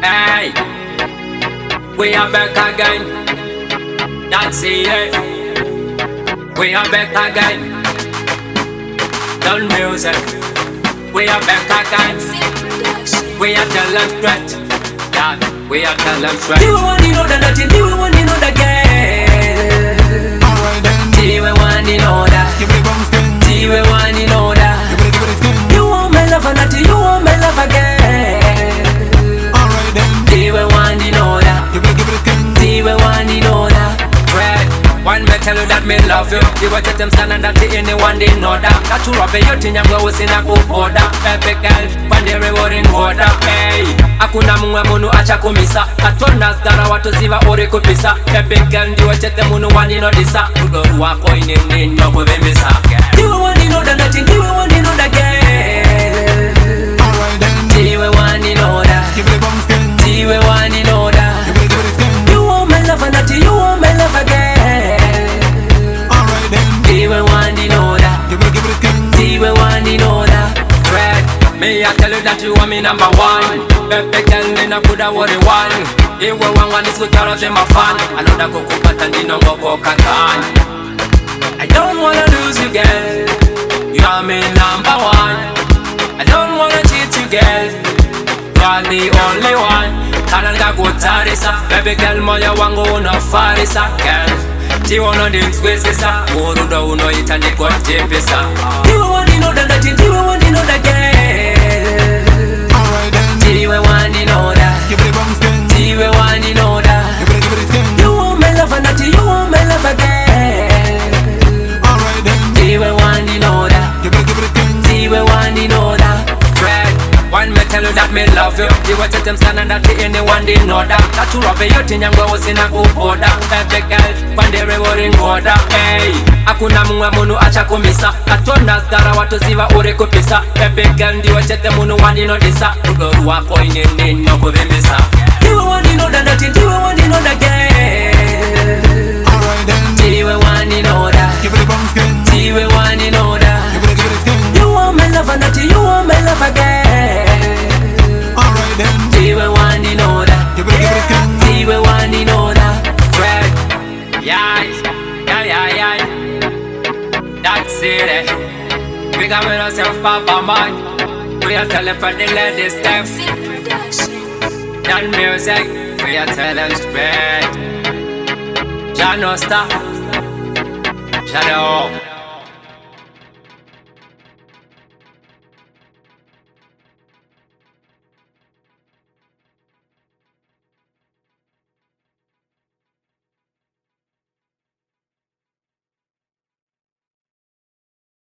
Hey, we are back again. That's it. We are back again. Done music. We are back again. We are telling straight. Yeah, we are telling straight. Do you want to know that? Do you want to know that again? Alright then. Ndiwe Wandinoda. Ndiwe Wandinoda. You want my love or not? You want my love again? Alright then. Ndiwe Wandinoda. Ndiwe Wandinoda. Fred, one me tell you that me love you. You watch them stand and that anyone they know that. That you rub your thing, I'm going to go order. Baby girl, when they rewarding order. Hey, hakuna mungwe munu acha kumisa. Katona stara watu ziva ore kupisa. Baby girl, ndiwe chete munu Wandinodisa. Udoru wako inini nyogo bembisa. Ndiwe Wandinoda nati, ndiwe Wandinoda girl. Alright then. Ndiwe Wandinoda. Ndiwe Wandinoda. You want my love and nati, you want my love again. Alright then. Ndiwe Wandinoda. Ndiwe Wandinoda. Fred, me I tell you that you are me number one. Baby girl, me na kuda worry one. Iwe wangwa nisikutara jema fan. Anoda kukupata ndino ngoko kakani. I don't wanna lose you girl. You are me number one. I don't wanna cheat you girl. You are the only one. Kananga kutarisa. Baby girl, moyo wangu unafarisa girl. Tiwono ndinswesesa. Murudo unoita ndiko jepesa. Ndiwe Wandinoda ndati, ndiwe Wandinoda girl. Alright then. Ndiwe Wandinoda. Ndiwe Wandinoda. You want my love and nati, you want my love again. Alright then. Ndiwe Wandinoda. Ndiwe Wandinoda. Fred, one me tell you that me love you. You watch them stand and that anyone they know that. That you rub your thing and go in a go order. Baby girl, when they rewarding order. Hey, hakuna mungwe munu acha kumisa. Katona stara watu ziva ore kupisa. Baby girl, ndiwe chete munu Wandinodisa. Udoru wako inini nyogo bembisa. Ndiwe Wandinoda nati, ndiwe Wandinoda girl. Alright then. Ndiwe Wandinoda. Ndiwe Wandinoda. You want my love and nati, you want my love again. Alright then. Ndiwe Wandinoda. Ndiwe Wandinoda. Fred, yeah, yeah, yeah, yeah. That's it. We got with ourselves, Papa man. We are telling for the ladies them. That music, we are telling straight. Janosta, Shadow.